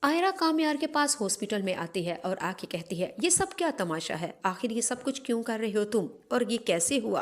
आयरा कामयार के पास हॉस्पिटल में आती है और आके कहती है, ये सब क्या तमाशा है? आखिर ये सब कुछ क्यों कर रहे हो तुम, और ये कैसे हुआ?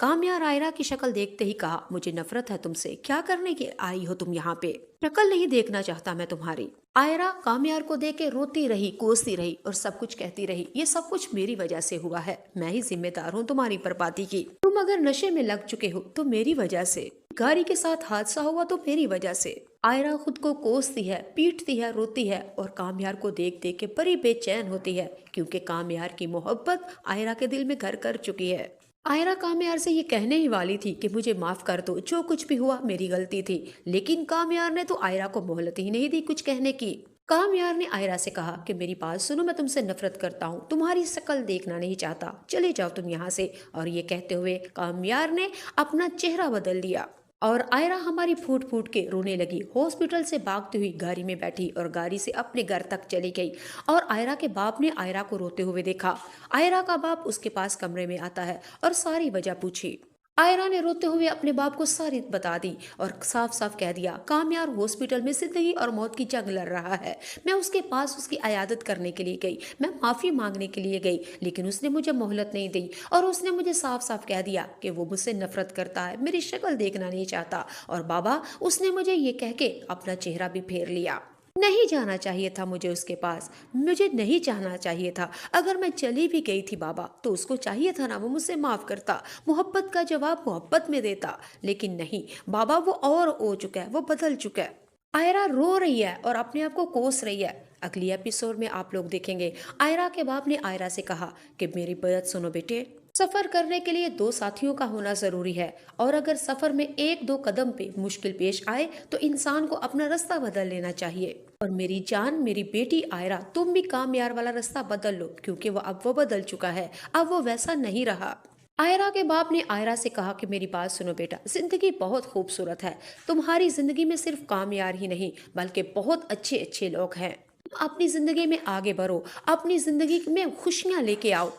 कामयार आयरा की शक्ल देखते ही कहा, मुझे नफरत है तुमसे। क्या करने के आई हो तुम यहाँ पे? शक्ल नहीं देखना चाहता मैं तुम्हारी। आयरा कामयार को देख के रोती रही, कोसती रही और सब कुछ कहती रही, ये सब कुछ मेरी वजह से हुआ है। मैं ही जिम्मेदार हूँ तुम्हारी बर्बादी की। तुम अगर नशे में लग चुके हो तो मेरी वजह से, गाड़ी के साथ हादसा हुआ तो मेरी वजह से। आयरा खुद को कोसती है, पीटती है, रोती है और कामयार को देख देख के बड़ी बेचैन होती है, क्योंकि कामयार की मोहब्बत आयरा के दिल में घर कर चुकी है। आयरा कामयार से ये कहने ही वाली थी कि मुझे माफ कर दो, जो कुछ भी हुआ मेरी गलती थी, लेकिन कामयार ने तो आयरा को मोहलत ही नहीं दी कुछ कहने की। कामयार ने आयरा से कहा कि मेरी बात सुनो, मैं तुमसे नफरत करता हूँ, तुम्हारी शक्ल देखना नहीं चाहता, चले जाओ तुम यहाँ से। और ये कहते हुए कामयार ने अपना चेहरा बदल लिया और आयरा हमारी फूट फूट के रोने लगी। हॉस्पिटल से भागती हुई गाड़ी में बैठी और गाड़ी से अपने घर तक चली गई। और आयरा के बाप ने आयरा को रोते हुए देखा। आयरा का बाप उसके पास कमरे में आता है और सारी वजह पूछी। आयरा ने रोते हुए अपने बाप को सारी बता दी और साफ साफ कह दिया, कामयार हॉस्पिटल में जिंदगी और मौत की जंग लड़ रहा है। मैं उसके पास उसकी अयादत करने के लिए गई, मैं माफी मांगने के लिए गई, लेकिन उसने मुझे मोहलत नहीं दी और उसने मुझे साफ साफ कह दिया कि वो मुझसे नफरत करता है, मेरी शक्ल देखना नहीं चाहता। और बाबा, उसने मुझे ये कह के अपना चेहरा भी फेर लिया। नहीं जाना चाहिए था मुझे उसके पास, मुझे नहीं चाहना चाहिए था। अगर मैं चली भी गई थी बाबा, तो उसको चाहिए था ना वो मुझसे माफ करता, मोहब्बत का जवाब मोहब्बत में देता। लेकिन नहीं बाबा, वो और हो चुका है, वो बदल चुका है। आयरा रो रही है और अपने आप को कोस रही है। अगली एपिसोड में आप लोग देखेंगे आयरा के बाप ने आयरा से कहा कि मेरी बात सुनो बेटे, सफर करने के लिए दो साथियों का होना जरूरी है, और अगर सफर में एक दो कदम पे मुश्किल पेश आए तो इंसान को अपना रास्ता बदल लेना चाहिए। और मेरी जान, मेरी बेटी आयरा, तुम भी कामयार वाला रास्ता बदल लो, क्योंकि वो बदल चुका है, अब वो वैसा नहीं रहा। आयरा के बाप ने आयरा से कहा कि मेरी बात सुनो बेटा, जिंदगी बहुत खूबसूरत है, तुम्हारी जिंदगी में सिर्फ कामयार ही नहीं बल्कि बहुत अच्छे अच्छे लोग हैं। तुम अपनी जिंदगी में आगे बढ़ो, अपनी जिंदगी में खुशियां लेके आओ।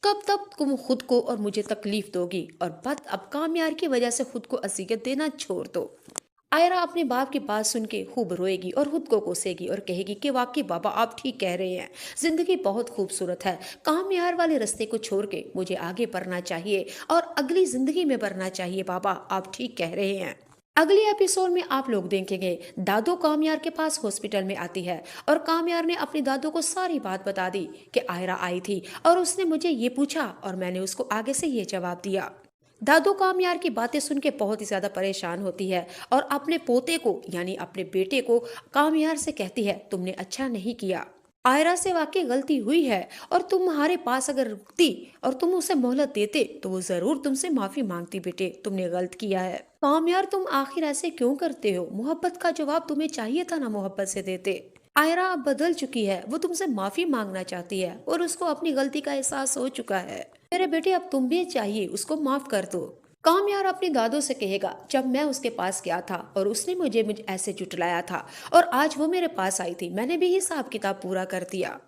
कब तक तुम खुद को और मुझे तकलीफ दोगी? और बस अब कामयार की वजह से खुद को असीयत देना छोड़ दो। आयरा अपने बाप की बात सुन के खूब रोएगी और खुद को कोसेगी और कहेगी कि वाकई बाबा आप ठीक कह रहे हैं, जिंदगी बहुत खूबसूरत है, कामयार वाले रास्ते को छोड़ के मुझे आगे बढ़ना चाहिए और अगली जिंदगी में बढ़ना चाहिए। बाबा आप ठीक कह रहे हैं। अगली एपिसोड में आप लोग देखेंगे दादू कामयार के पास हॉस्पिटल में आती है और कामयार ने अपनी दादू को सारी बात बता दी कि आयरा आई थी और उसने मुझे ये पूछा और मैंने उसको आगे से ये जवाब दिया। दादू कामयार की बातें सुन के बहुत ही ज्यादा परेशान होती है और अपने पोते को यानी अपने बेटे को कामयार से कहती है, तुमने अच्छा नहीं किया, आयरा से वाकई गलती हुई है, और तुम्हारे पास अगर रुकती और तुम उसे मोहलत देते तो वो जरूर तुमसे माफी मांगती। बेटे तुमने गलत किया है। कामयार तुम आखिर ऐसे क्यों करते हो? मोहब्बत का जवाब तुम्हें चाहिए था ना, मोहब्बत से देते। आयरा अब बदल चुकी है, वो तुमसे माफी मांगना चाहती है और उसको अपनी गलती का एहसास हो चुका है। मेरे बेटे अब तुम भी चाहिए, उसको माफ कर दो। कामयार अपनी दादू से कहेगा, जब मैं उसके पास गया था और उसने मुझे ऐसे जुटलाया था और आज वो मेरे पास आई थी, मैंने भी हिसाब किताब पूरा कर दिया।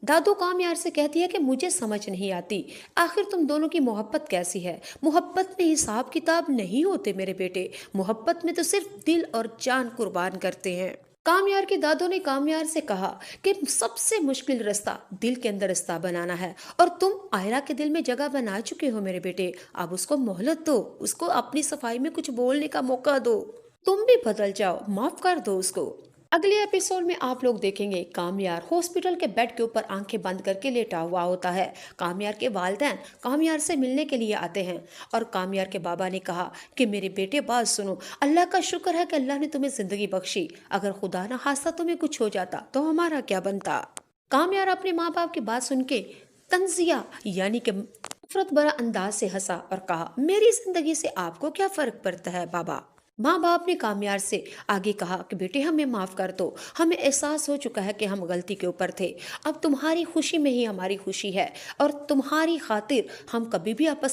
दादू कामयार से कहती है कि मुझे समझ नहीं आती, आखिर तुम दोनों की मोहब्बत कैसी है? मोहब्बत में हिसाब किताब नहीं होते मेरे बेटे, मोहब्बत में तो सिर्फ दिल और जान कुर्बान करते हैं। कामयार के दादू ने कामयार से कहा कि सबसे मुश्किल रास्ता दिल के अंदर रास्ता बनाना है, और तुम आयरा के दिल में जगह बना चुके हो मेरे बेटे, अब उसको मोहलत दो, उसको अपनी सफाई में कुछ बोलने का मौका दो, तुम भी बदल जाओ, माफ कर दो उसको। अगले एपिसोड में आप लोग देखेंगे कामयार हॉस्पिटल के बेड के ऊपर आंखें बंद करके लेटा हुआ होता है। कामयार के वालिदैन कामयार से मिलने के लिए आते हैं और कामयार के बाबा ने कहा कि मेरे बेटे बात सुनो, अल्लाह का शुक्र है कि अल्लाह ने तुम्हें जिंदगी बख्शी, अगर खुदा ना खास्ता तुम्हें कुछ हो जाता तो हमारा क्या बनता? कामयार अपने माँ बाप की बात सुन के तंजिया यानी कि नफरत भरा अंदाज से हंसा और कहा, मेरी जिंदगी से आपको क्या फर्क पड़ता है बाबा? माँ बाप ने कामयार से आगे कहा कि बेटे हमें माफ कर दो, हमें एहसास हो चुका है कि हम गलती के ऊपर थे, अब तुम्हारी खुशी में ही हमारी खुशी है और तुम्हारी खातिर हम कभी भी आपस